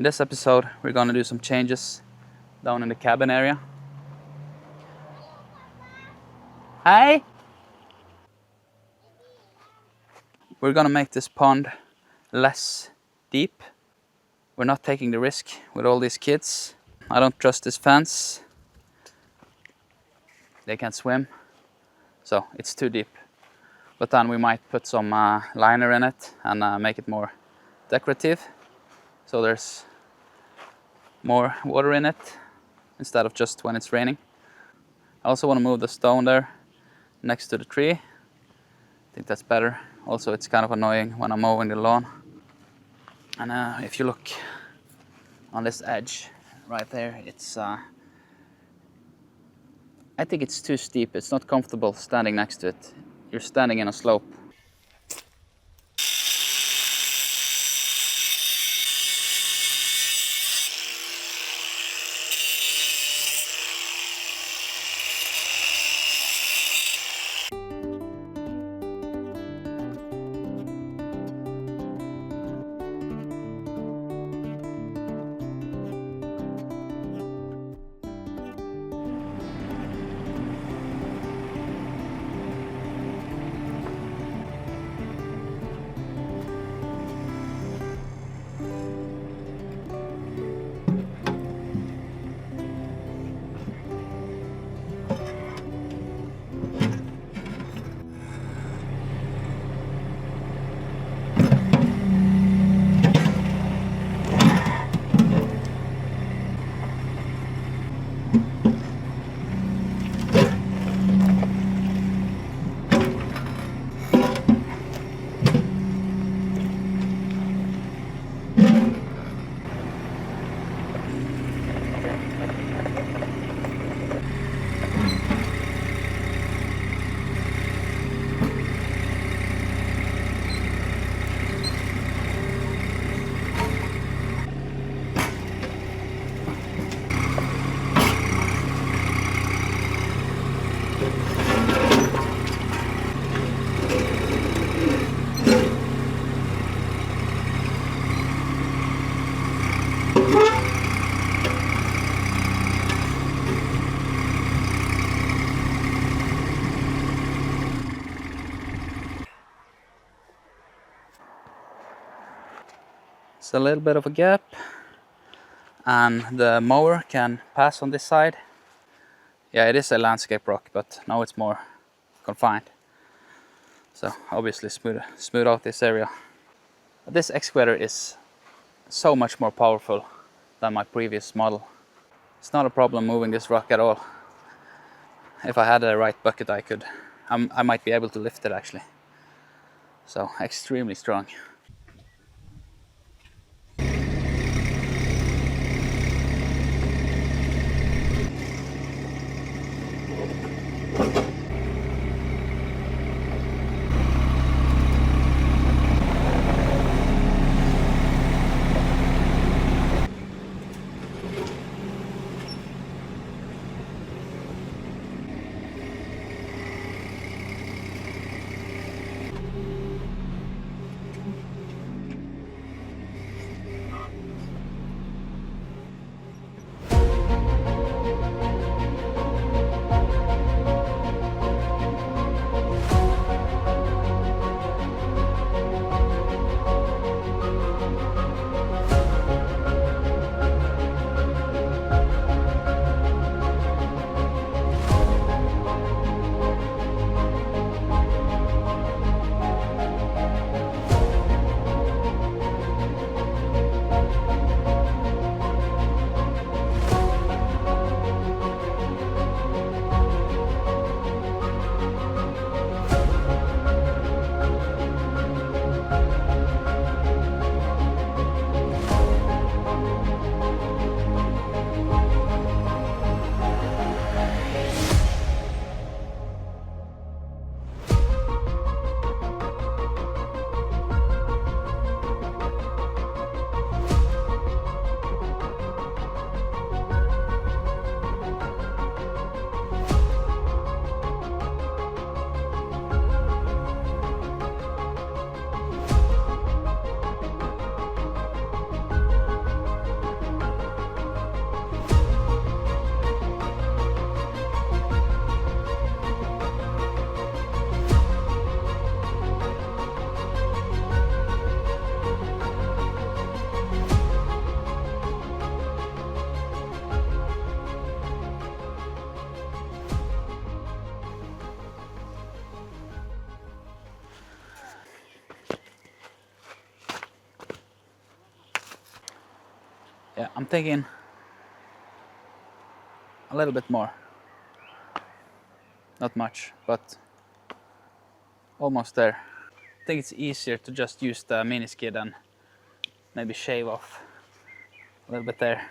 In this episode, we're gonna do some changes down in the cabin area. Hi! We're gonna make this pond less deep. We're not taking the risk with all these kids. I don't trust this fence. They can't swim, so it's too deep. But then we might put some liner in it and make it more decorative, so there's more water in it instead of just when it's raining. I also want to move the stone there next to the tree. I think that's better. Also, it's kind of annoying when I'm mowing the lawn. And if you look on this edge right there, it's I think it's too steep. It's not comfortable standing next to it. You're standing in a slope. It's a little bit of a gap, and the mower can pass on this side. Yeah, it is a landscape rock, but now it's more confined. So obviously smooth out this area. This excavator is so much more powerful than my previous model. It's not a problem moving this rock at all. If I had the right bucket, I might be able to lift it actually. So extremely strong. Yeah, I'm thinking a little bit more. Not much, but almost there. I think it's easier to just use the mini skid and maybe shave off a little bit there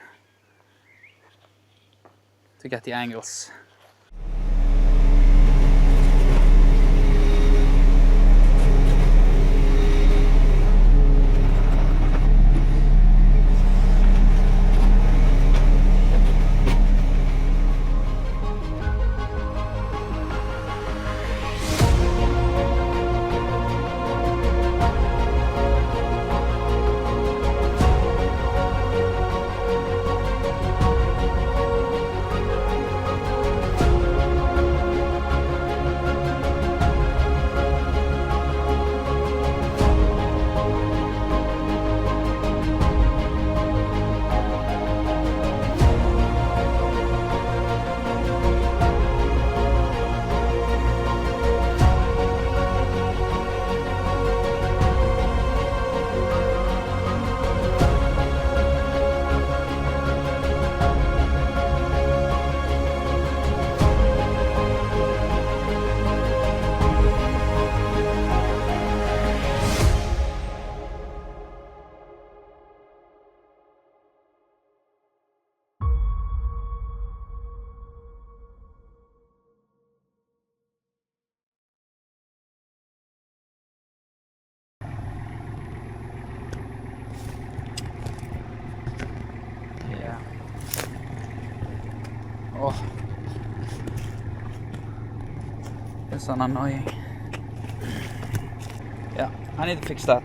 to get the angles. Yeah. Oh. It's an annoying. Yeah, I need to fix that.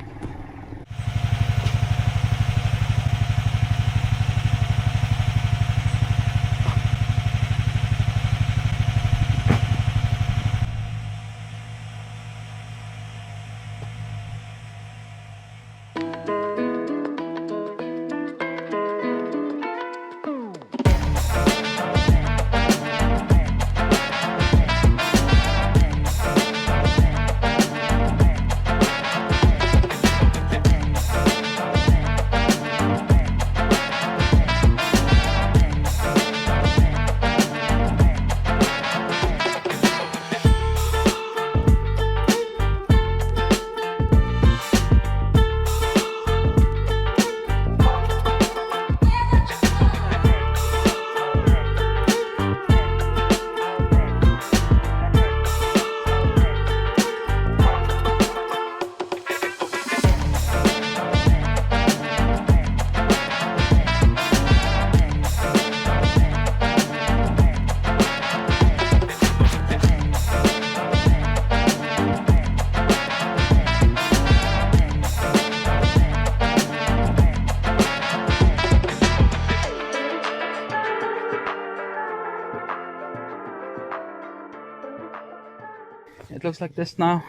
It looks like this now.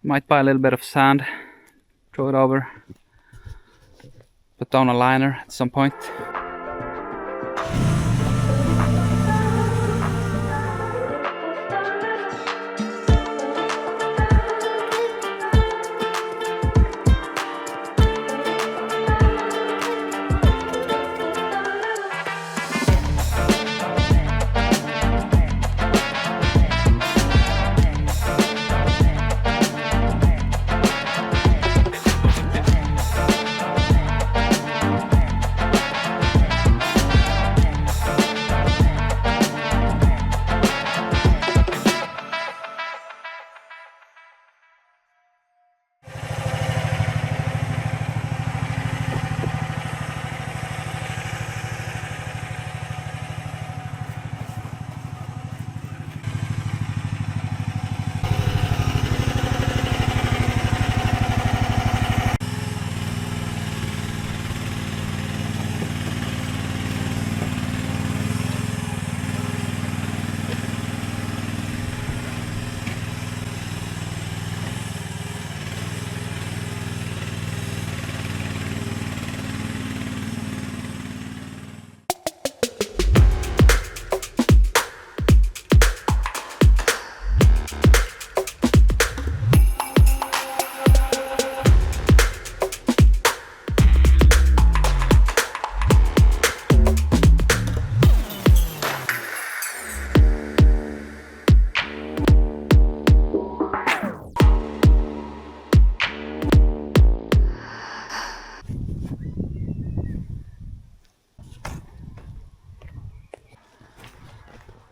Might buy a little bit of sand, throw it over, put down a liner at some point.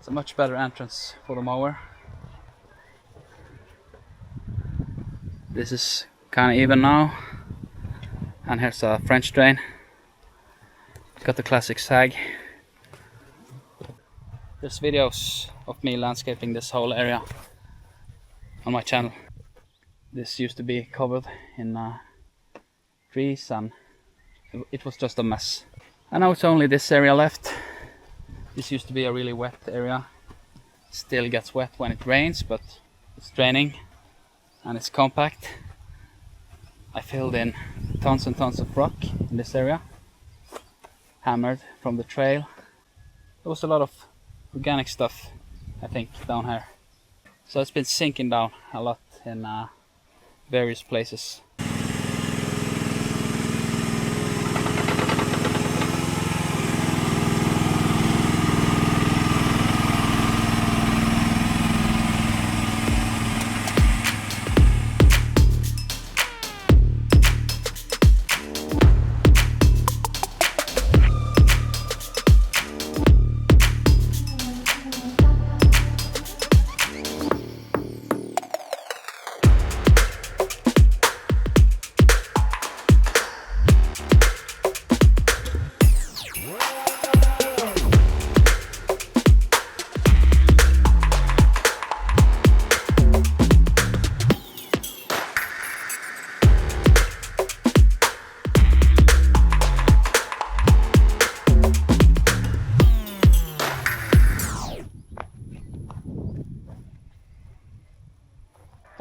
a much better entrance for the mower. This is kind of even now, and here's a French drain. Got the classic sag. There's videos of me landscaping this whole area on my channel. This used to be covered in trees and it was just a mess. And now it's only this area left. This used to be a really wet area. Still gets wet when it rains, but it's draining and it's compact. I filled in tons and tons of rock in this area, hammered from the trail. There was a lot of organic stuff, I think, down here. So it's been sinking down a lot in various places.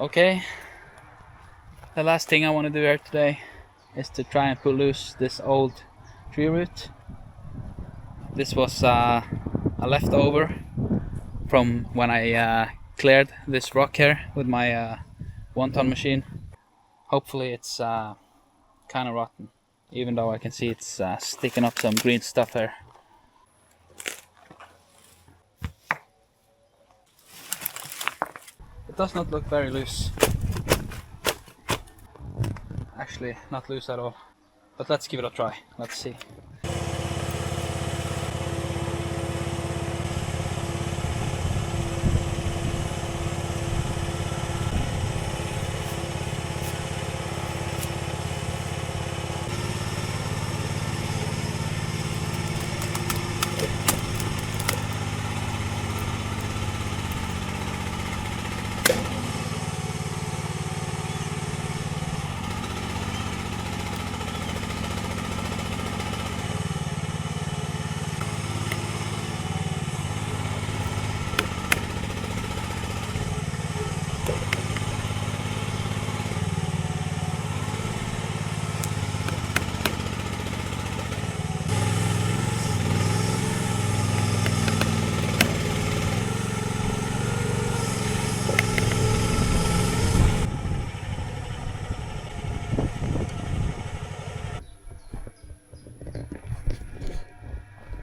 Okay, the last thing I want to do here today is to try and pull loose this old tree root. This was a leftover from when I cleared this rock here with my 1-ton machine. Hopefully it's kind of rotten, even though I can see it's sticking up some green stuff here. It does not look very loose. Actually, not loose at all. But let's give it a try. Let's see.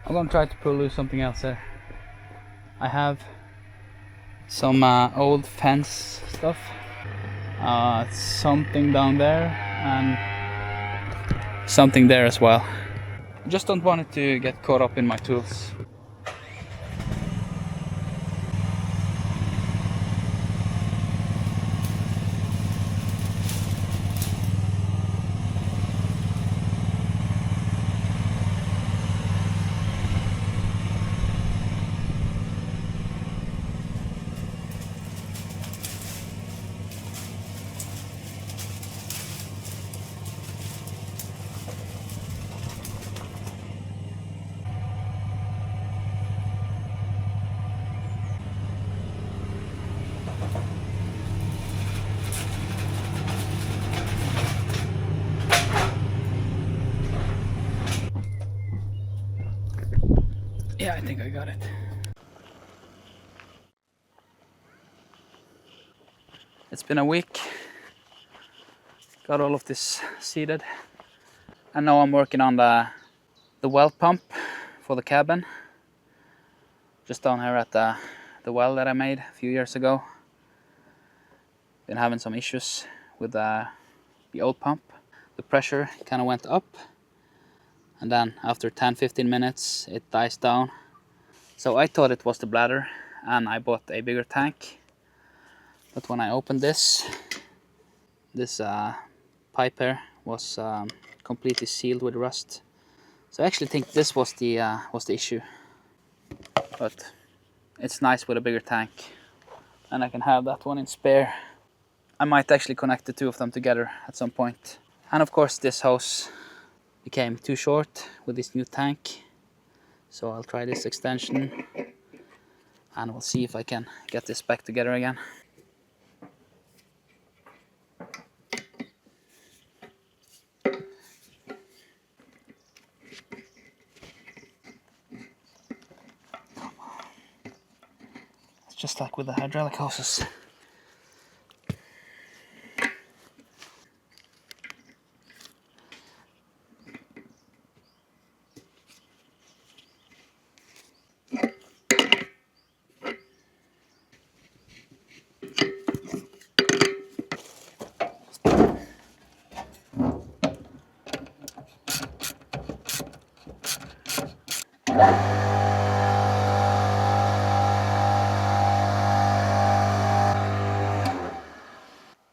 I'm gonna try to pull loose something else there. I have some old fence stuff. Something down there and something there as well. I just don't want it to get caught up in my tools. Yeah, I think I got it. It's been a week. Got all of this seeded. And now I'm working on the well pump for the cabin. Just down here at the well that I made a few years ago. Been having some issues with the old pump. The pressure kind of went up. And then after 10-15 minutes it dies down. So I thought it was the bladder, and I bought a bigger tank. But when I opened this pipe here was completely sealed with rust. So I actually think this was the issue. But it's nice with a bigger tank, and I can have that one in spare. I might actually connect the two of them together at some point. And of course this hose became too short with this new tank. So I'll try this extension and we'll see if I can get this back together again. It's just like with the hydraulic hoses.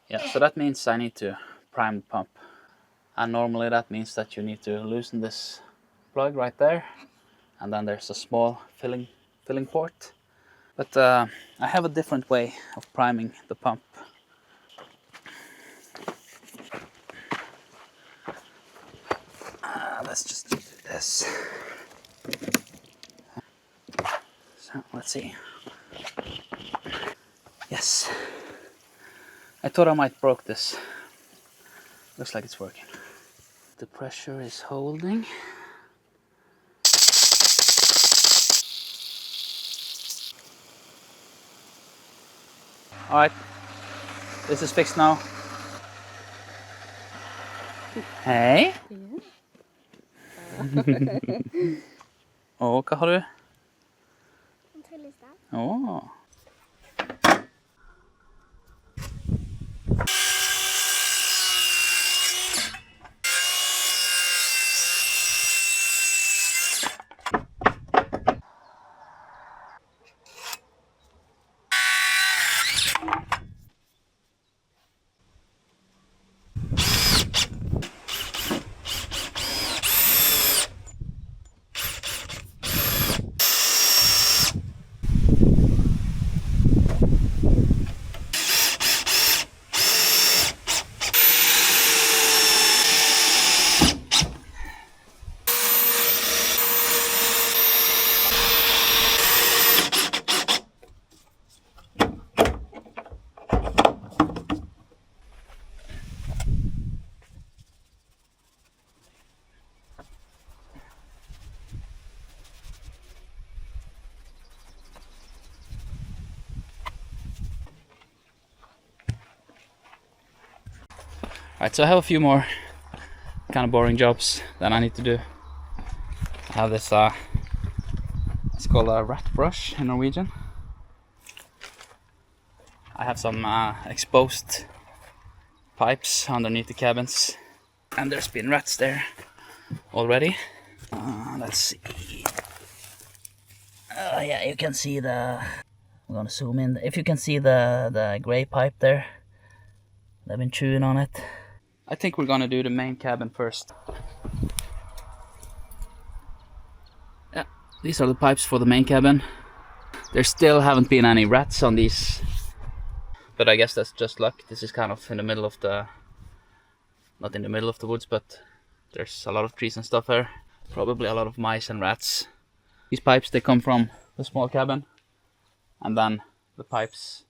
Yeah, so that means I need to prime the pump. And normally that means that you need to loosen this plug right there. And then there's a small filling port. But I have a different way of priming the pump. Let's just do this. So let's see. Yes. I thought I might broke this. Looks like it's working. The pressure is holding. Alright, this is fixed now. Hei! Hva har du? En tryllestav. Åh. Alright, so I have a few more kind of boring jobs that I need to do. I have this, it's called a rat brush in Norwegian. I have some exposed pipes underneath the cabins, and there's been rats there already. Let's see. Yeah, you can see the... I'm gonna zoom in. If you can see the gray pipe there, they've been chewing on it. I think we're gonna do the main cabin first. Yeah, these are the pipes for the main cabin. There still haven't been any rats on these, but I guess that's just luck. This is kind of in the middle of the... not in the middle of the woods, but there's a lot of trees and stuff here. Probably a lot of mice and rats. These pipes, they come from the small cabin, and then the pipes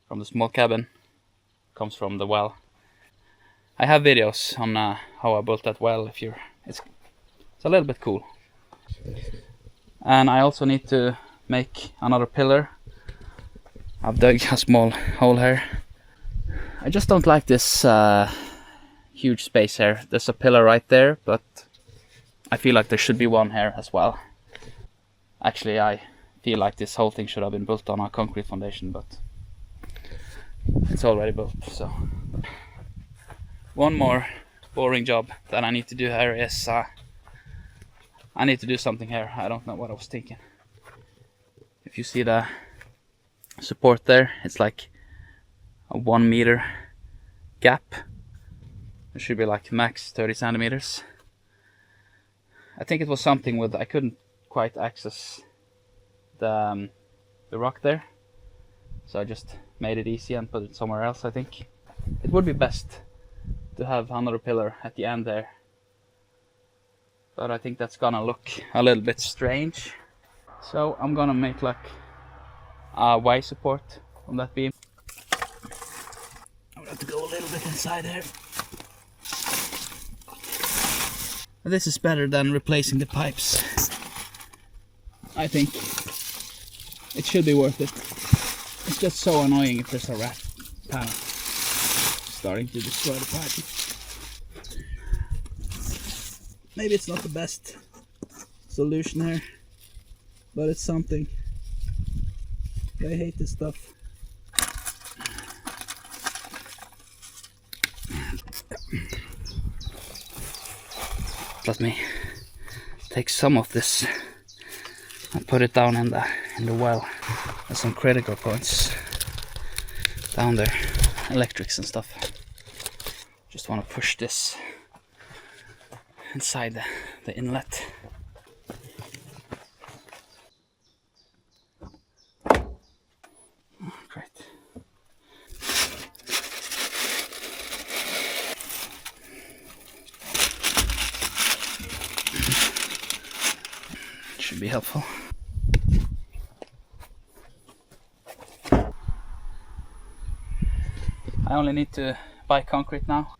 from the small cabin comes from the well. I have videos on how I built that well. If you're, it's a little bit cool. And I also need to make another pillar. I've dug a small hole here. I just don't like this huge space here. There's a pillar right there, but I feel like there should be one here as well. Actually, I feel like this whole thing should have been built on a concrete foundation, but it's already built, so. One more boring job that I need to do here is I need to do something here. I don't know what I was thinking. If you see the support there. It's like a 1 meter gap. It should be like max 30 centimeters. I think it was something with, I couldn't quite access the rock there, so I just made it easy and put it somewhere else. I think it would be best to have another pillar at the end there, but I think that's gonna look a little bit strange. So I'm gonna make like a Y support on that beam. I'm gonna have to go a little bit inside here. This is better than replacing the pipes. I think it should be worth it. It's just so annoying if there's a rat panel starting to destroy the pipe. Maybe it's not the best solution here, but it's something. I hate this stuff. Let me take some of this and put it down in the well. There's some critical points down there, electrics and stuff. Just want to push this inside the inlet. Great. Should be helpful. I only need to buy concrete now.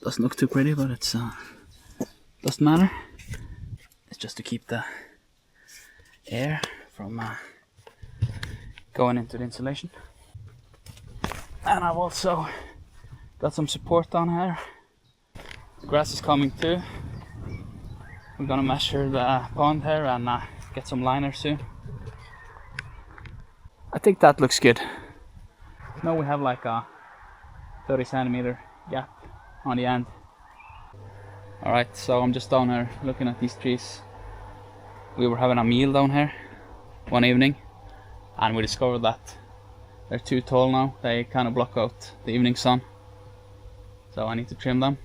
Doesn't look too pretty, but it's doesn't matter. It's just to keep the air from going into the insulation. And I've also got some support down here. The grass is coming too. We're gonna measure the pond here and get some liners soon. I think that looks good. Now we have like a 30 centimeter gap on the end. Alright, so I'm just down here looking at these trees. We were having a meal down here one evening and we discovered that they're too tall now. They kind of block out the evening sun. So I need to trim them.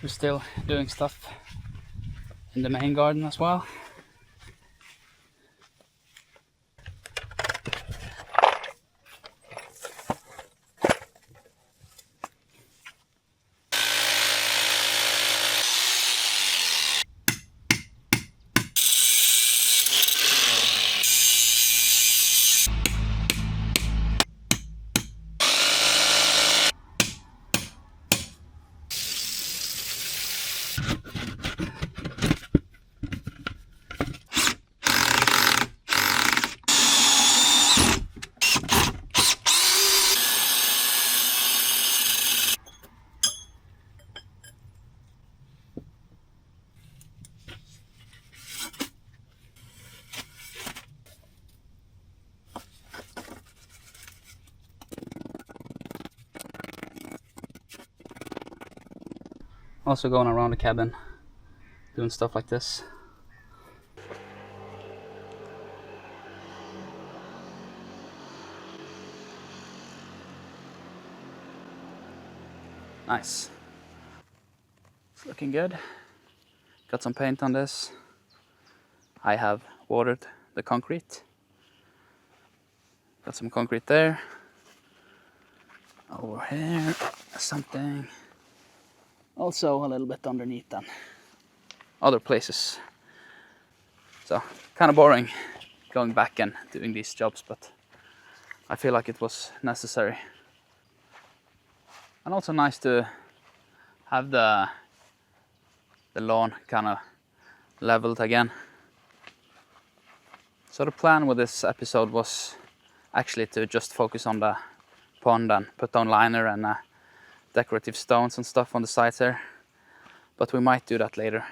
We're still doing stuff in the main garden as well. Also going around the cabin, doing stuff like this. Nice. It's looking good. Got some paint on this. I have watered the concrete. Got some concrete there. Over here, something. Also a little bit underneath and other places. So kind of boring going back and doing these jobs, but I feel like it was necessary. And also nice to have the lawn kind of leveled again. So the plan with this episode was actually to just focus on the pond and put down liner and decorative stones and stuff on the sides here. But we might do that later.